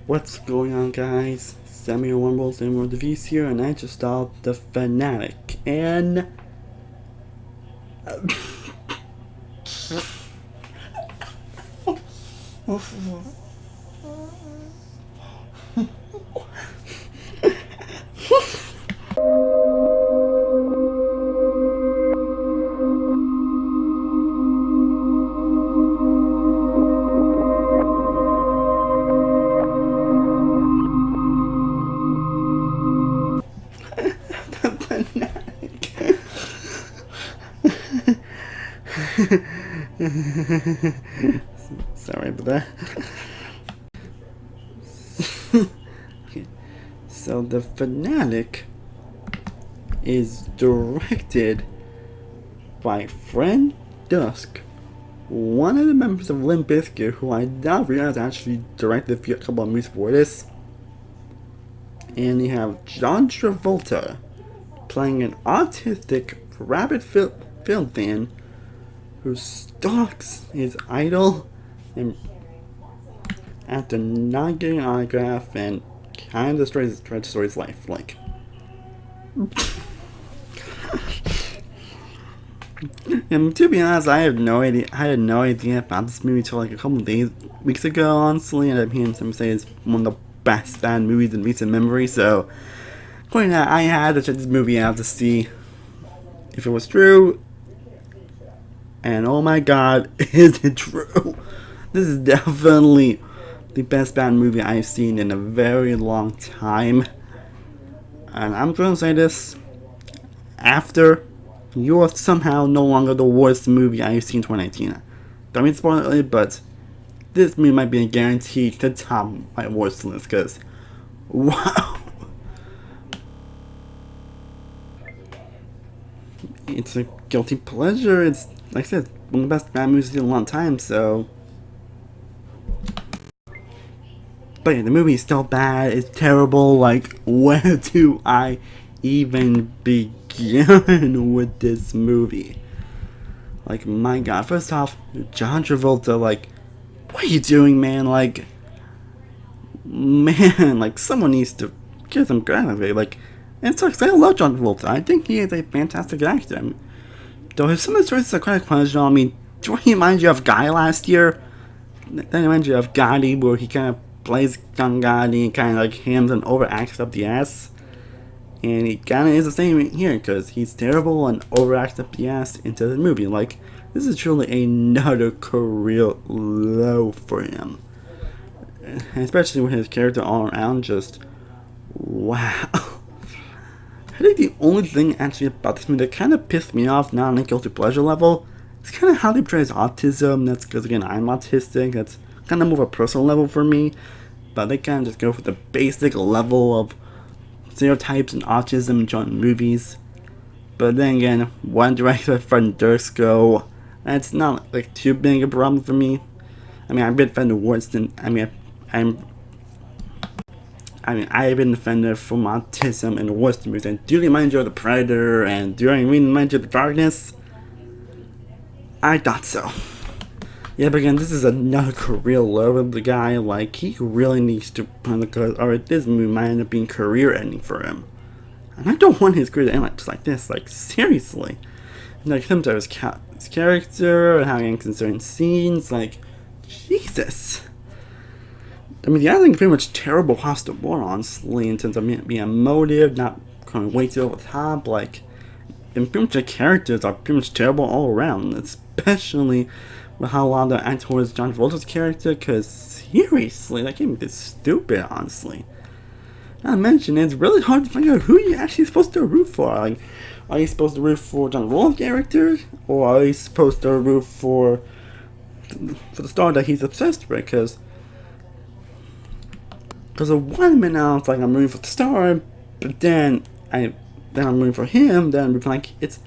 What's going on, guys? Samuel Wumbles and World Reviews here, and I just saw the Fanatic, and the Fanatic. Sorry about that. Okay. So the Fanatic is directed by Fred Durst, one of the members of Limp Bizkit, who I now realize actually directed a couple of movies for this. And you have John Travolta playing an autistic rabid film fan who stalks his idol and after not getting an autograph and kind of tries to destroy his life. Like, and to be honest, I had no idea about this movie until like a couple of weeks ago. Honestly, and I'm hearing some say it's one of the best bad movies in recent memory. So, according to that, I had to check this movie out to see if it was true. And oh my god, is it true? This is definitely the best bad movie I've seen in a very long time. And I'm going to say this after you're somehow no longer the worst movie I've seen in 2019. Don't mean to spoil it, but this movie might be a guarantee to top my worst list, because wow. It's a guilty pleasure. It's, like I said, one of the best bad movies I've seen in a long time, so. But yeah, the movie is still bad, it's terrible. Like, where do I even begin with this movie? Like, my god, first off, John Travolta, like, what are you doing, man? Like, man, like, someone needs to give some credit of it. Like, it sucks. I love John Travolta. I think he is a fantastic actor. I mean, though some of his choices are quite questionable. I mean, do he remind you of Guy last year? Then reminds you of Gotti, where he kind of plays young Gotti and kind of like hams and overacts up the ass. And he kind of is the same here, because he's terrible and overacts up the ass into the movie. Like, this is truly another career low for him. And especially with his character all around, just wow. I think the only thing actually about this movie that kind of pissed me off, not on a guilty pleasure level, is kind of how they portray his autism. That's because, again, I'm autistic. That's kind of more of a personal level for me. But they kind of just go for the basic level of stereotypes and autism in John movies. But then again, one director, Fred Durst, go, that's not like too big a problem for me. I mean, I've been offended worse than, I've been offended from autism in worse movies. And do you remind you of The Predator? And do I remind you of The Darkness? I thought so. Yeah, but again, this is another career low of the guy. Like, he really needs to put the cause, or this movie might end up being career ending for him. And I don't want his career to end like just like this. Like, seriously. Like, sometimes his character and how he acts in certain scenes. Like, Jesus. I mean, the acting is pretty much terrible across the board, honestly, in terms of being emotive, not going way too over the top. Like, and pretty much the characters are pretty much terrible all around, especially with how a lot of the act towards John Travolta's character, because seriously, that game is stupid, honestly. Not to mention, it's really hard to figure out who you're actually supposed to root for. Like, are you supposed to root for John Travolta's character, or are you supposed to root for the star that he's obsessed with? Because of 1 minute I was like, I'm rooting for the star, but then I'm rooting for him, then I'm rooting for, like, it's,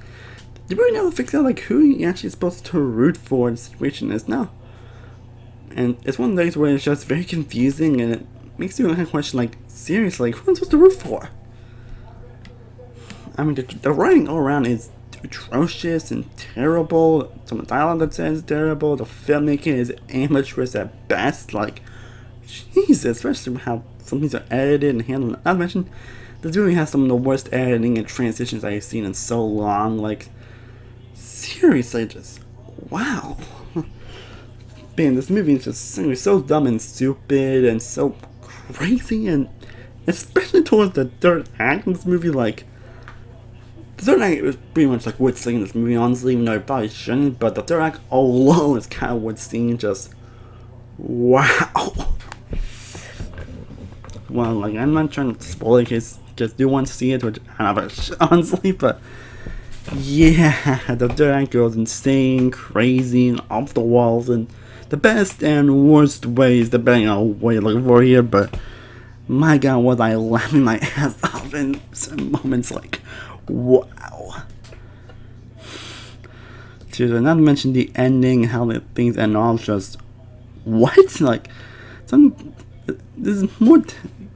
they really never fix out like who you're actually supposed to root for in the situation is now. And it's one of those where it's just very confusing, and it makes you kind of question, like, seriously, who am I supposed to root for? I mean, the writing all around is atrocious and terrible. Some of the dialogue that says is terrible. The filmmaking is amateurish at best. Like, Jesus, especially how some things are edited and handled. Not to mention, this movie has some of the worst editing and transitions I've seen in so long. Like, seriously, just wow. Man, this movie is just so dumb and stupid and so crazy, and especially towards the third act of this movie. Like, the third act was pretty much like what's seeing this movie, honestly, even though I probably shouldn't, but the third act alone is kind of what's seeing just wow. Well, like, I'm not trying to spoil it in case you just do want to see it, which I don't know, honestly, but yeah, the third act goes insane, crazy, and off the walls, and the best and worst ways, depending on what you're looking for here, but my god, was I laughing my ass off in some moments, like, wow. To not mention the ending, how the things end off, just, what? Like, this is more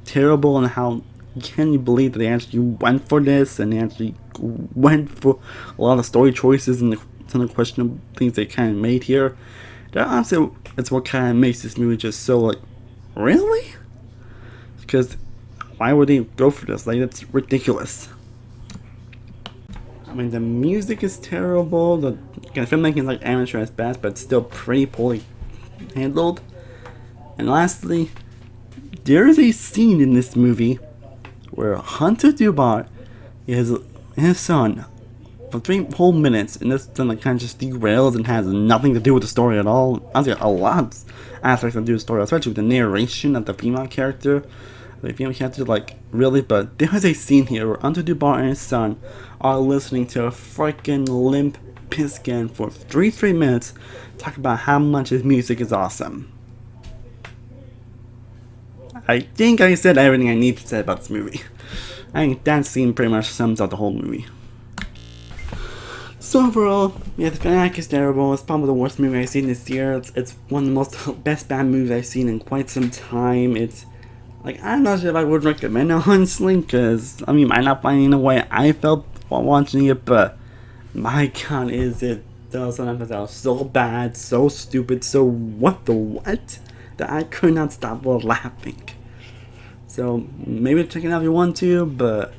terrible, and how can you believe that they actually went for this, and they actually went for a lot of story choices and some of the questionable things they kind of made here. That honestly, it's what kind of makes this movie just so, like, really? Because why would they go for this? Like, it's ridiculous. I mean, the music is terrible, the filmmaking is like amateur at best, but still pretty poorly handled. And lastly, there is a scene in this movie where Hunter Dubar is his son for 3 whole minutes, and this then like kind of just derails and has nothing to do with the story at all. Honestly, a lot of aspects to do with the story, especially with the narration of the female character. The female character, like, really, but there is a scene here where Hunter Dubar and his son are listening to a freaking Limp Bizkit for 3 minutes, talk about how much his music is awesome. I think I said everything I need to say about this movie. I think that scene pretty much sums up the whole movie. So overall, yeah, the Fanatic is terrible. It's probably the worst movie I've seen this year. It's one of the most best bad movies I've seen in quite some time. It's like, I'm not sure if I would recommend it, honestly, because I mean, I'm not finding the way I felt while watching it, but my god, is it sometimes that was so bad, so stupid, so what the what, that I could not stop laughing. So maybe check it out if you want to, but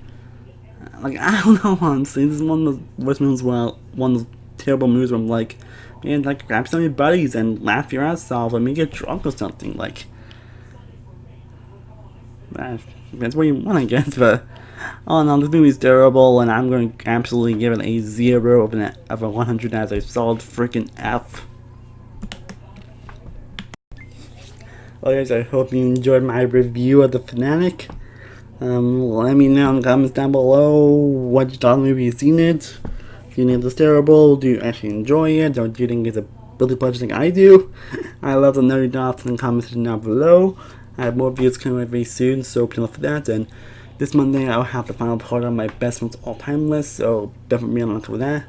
like, I don't know, honestly, this is one of the worst movies, well, one of those terrible movies where I'm like, man, like, grab some of your buddies and laugh your ass off, and maybe get drunk or something, like, that's what you want, I guess, but oh no, this movie is terrible, and I'm going to absolutely give it a 0 of a 100 as a solid freaking F. Well guys, I hope you enjoyed my review of The Fanatic. Let me know in the comments down below what you thought of the movie, you've seen it. If you think it's terrible, do you actually enjoy it, or do you think it's a really pleasure thing I do? I love to know your thoughts in the comments down below. I have more videos coming out very soon, so please look for that. And this Monday, I'll have the final part of my best ones all-time list, so definitely be on the lookout for that.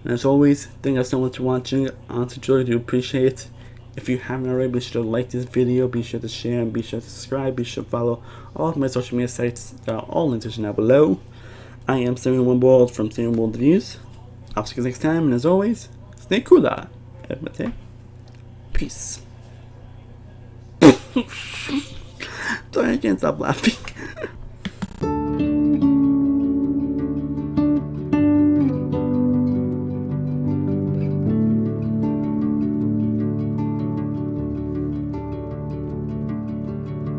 And as always, thank you guys so much for watching. Honestly, truly do appreciate it. If you haven't already, be sure to like this video, be sure to share, and be sure to subscribe. Be sure to follow all of my social media sites that are all in the description down below. I am Samuel One World from Samuel World Reviews. I'll see you guys next time, and as always, stay cool, everybody. Peace. Sorry, I can't stop laughing.